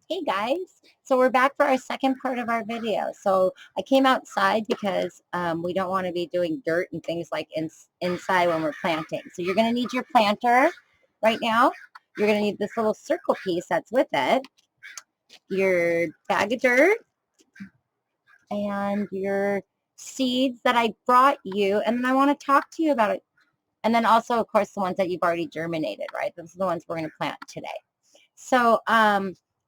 Hey guys, so we're back for our second part of our video. So I came outside because we don't want to be doing dirt and things like inside when we're planting. So you're going to need your planter right now. You're going to need this little circle piece that's with it, your bag of dirt, and your seeds that I brought you. And then I want to talk to you about it. And then also, of course, the ones that you've already germinated, right? Those are the ones we're going to plant today. So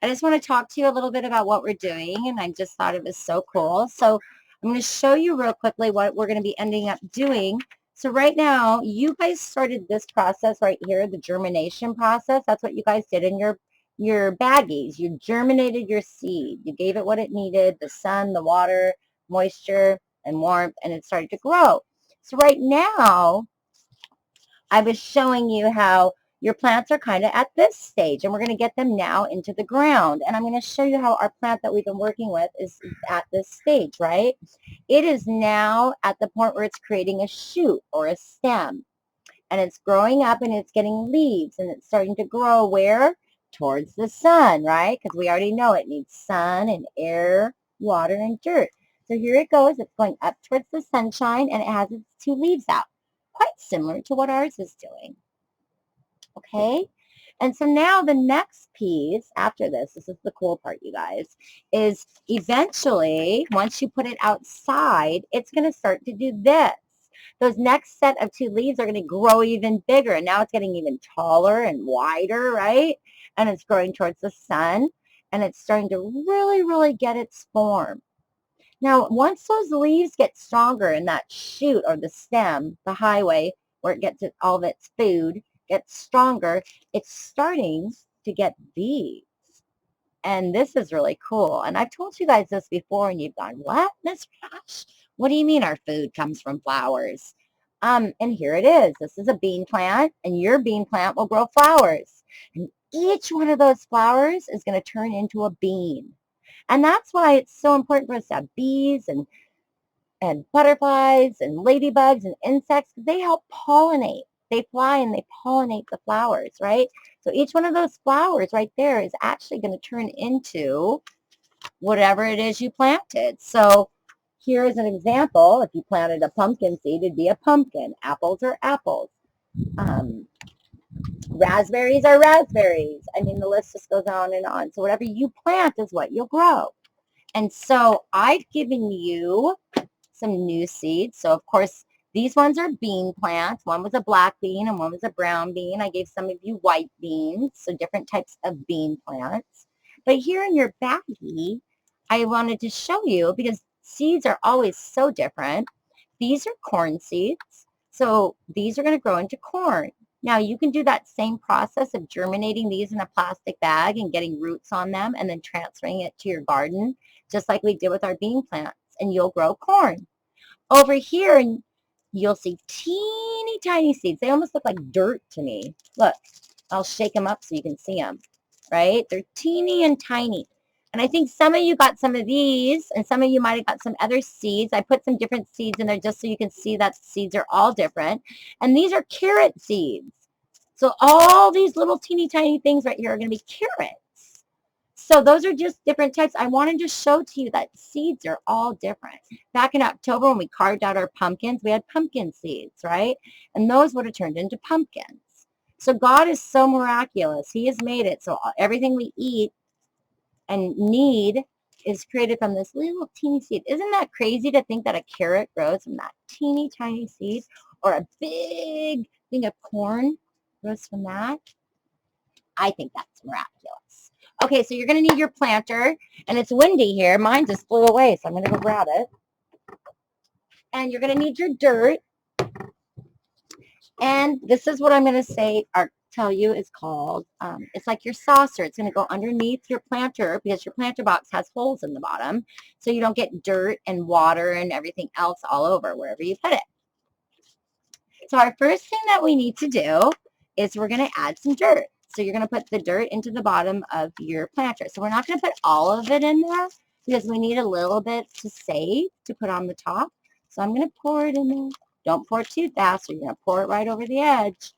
I just want to talk to you a little bit about what we're doing, and I just thought it was so cool. So I'm going to show you real quickly what we're going to be ending up doing. So right now, you guys started this process right here, the germination process. That's what you guys did in your baggies. You germinated your seed. You gave it what it needed, the sun, the water, moisture, and warmth, and it started to grow. So right now, I was showing you how your plants are kind of at this stage, and we're going to get them now into the ground. And I'm going to show you how our plant that we've been working with is at this stage, right? It is now at the point where it's creating a shoot or a stem, and it's growing up and it's getting leaves, and it's starting to grow where? Towards the sun, right? Because we already know it needs sun and air, water, and dirt. So here it goes. It's going up towards the sunshine, and it has its two leaves out. Quite similar to what ours is doing. Okay? And so now the next piece after this is the cool part, you guys, is eventually, once you put it outside, it's going to start to do this. Those next set of two leaves are going to grow even bigger. And now it's getting even taller and wider, right? And it's growing towards the sun. And it's starting to really, really get its form. Now, once those leaves get stronger in that shoot or the stem, the highway, where it gets all of its food, gets stronger, it's starting to get leaves. And this is really cool. And I've told you guys this before, and you've gone, what, Miss Rash? What do you mean our food comes from flowers? And here it is. This is a bean plant, and your bean plant will grow flowers. And each one of those flowers is going to turn into a bean. And that's why it's so important for us to have bees and butterflies and ladybugs and insects. They help pollinate. They fly and they pollinate the flowers, right? So each one of those flowers right there is actually going to turn into whatever it is you planted. So here is an example. If you planted a pumpkin seed, it'd be a pumpkin. Apples are apples. Um, Raspberries are raspberries. I mean, the list just goes on and on. So whatever you plant is what you'll grow. And so I've given you some new seeds. So of course, these ones are bean plants. One was a black bean and one was a brown bean. I gave some of you white beans, so different types of bean plants. But here in your baggie, I wanted to show you, because seeds are always so different. These are corn seeds. So these are going to grow into corn. Now you can do that same process of germinating these in a plastic bag and getting roots on them and then transferring it to your garden, just like we did with our bean plants, and you'll grow corn. Over here, you'll see teeny tiny seeds. They almost look like dirt to me. Look, I'll shake them up so you can see them, right? They're teeny and tiny. And I think some of you got some of these, and some of you might have got some other seeds. I put some different seeds in there just so you can see that seeds are all different. And these are carrot seeds. So all these little teeny tiny things right here are going to be carrots. So those are just different types. I wanted to show to you that seeds are all different. Back in October when we carved out our pumpkins, we had pumpkin seeds, right? And those would have turned into pumpkins. So God is so miraculous. He has made it so everything we eat and need is created from this little teeny seed. Isn't that crazy to think that a carrot grows from that teeny tiny seed, or a big thing of corn grows from that? I think that's miraculous. Okay, so you're going to need your planter, and it's windy here. Mine just flew away, so I'm going to go grab it. And you're going to need your dirt. And this is what I'm going to say or tell you is called, it's like your saucer. It's going to go underneath your planter, because your planter box has holes in the bottom, so you don't get dirt and water and everything else all over wherever you put it. So our first thing that we need to do is we're going to add some dirt. So you're going to put the dirt into the bottom of your planter. So we're not going to put all of it in there, because we need a little bit to save to put on the top. So I'm going to pour it in there. Don't pour too fast, or you're going to pour it right over the edge.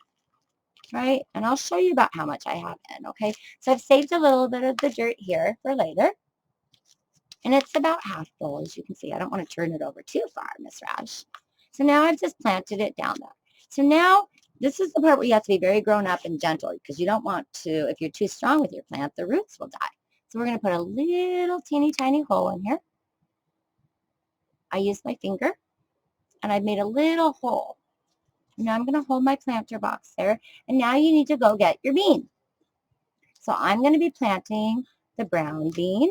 right? And I'll show you about how much I have in, okay? So I've saved a little bit of the dirt here for later. And it's about half full, as you can see. I don't want to turn it over too far, Miss Rash. So now I've just planted it down there. So now this is the part where you have to be very grown up and gentle because you don't want to, if you're too strong with your plant, the roots will die. So we're going to put a little teeny tiny hole in here. I used my finger and I've made a little hole. Now I'm going to hold my planter box there. And now you need to go get your bean. So I'm going to be planting the brown bean.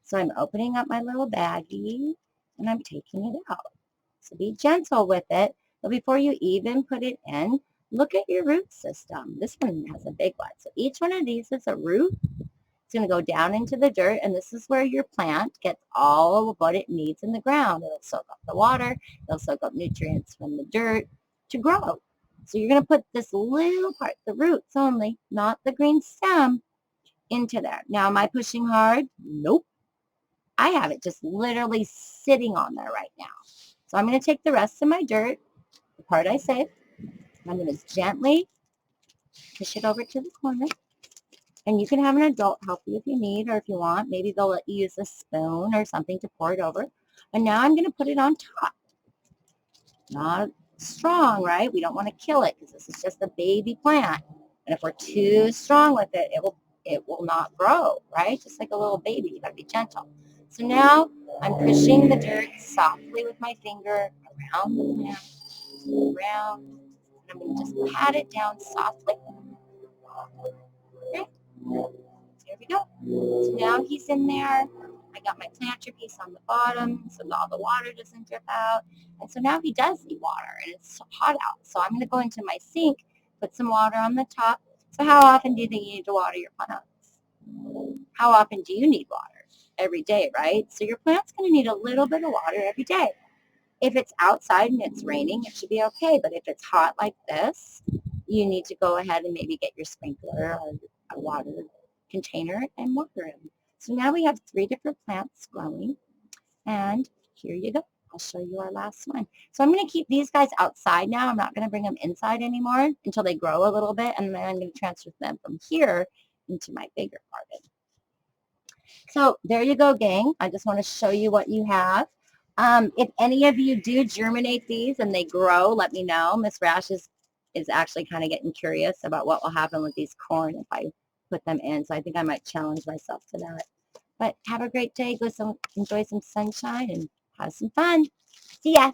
So I'm opening up my little baggie and I'm taking it out. So be gentle with it. But before you even put it in, look at your root system. This one has a big one. So each one of these is a root. It's going to go down into the dirt, and this is where your plant gets all of what it needs in the ground. It'll soak up the water. It'll soak up nutrients from the dirt to grow. So you're going to put this little part, the roots only, not the green stem, into there. Now, am I pushing hard? Nope. I have it just literally sitting on there right now. So I'm going to take the rest of my dirt, the part I saved, and I'm going to gently push it over to the corner. And you can have an adult help you if you need or if you want. Maybe they'll let you use a spoon or something to pour it over. And now I'm going to put it on top. Not strong, right? We don't want to kill it because this is just a baby plant. And if we're too strong with it, it will not grow, right? Just like a little baby, you got to be gentle. So now I'm pushing the dirt softly with my finger around the plant, around. And I'm going to just pat it down softly. Okay. There we go. So now he's in there. I got my planter piece on the bottom so all the water doesn't drip out. And so now he does need water and it's hot out. So I'm going to go into my sink, put some water on the top. So how often do you think you need to water your plants? How often do you need water? Every day, right? So your plant's going to need a little bit of water every day. If it's outside and it's raining, it should be okay. But if it's hot like this, you need to go ahead and maybe get your sprinkler or a water container and water them. So now we have 3 different plants growing. And here you go. I'll show you our last one. So I'm going to keep these guys outside now. I'm not going to bring them inside anymore until they grow a little bit. And then I'm going to transfer them from here into my bigger garden. So there you go, gang. I just want to show you what you have. If any of you do germinate these and they grow, let me know. Miss Rash is actually kind of getting curious about what will happen with these corn if I put them in. So I think I might challenge myself to that. But have a great day. Enjoy some sunshine and have some fun. See ya.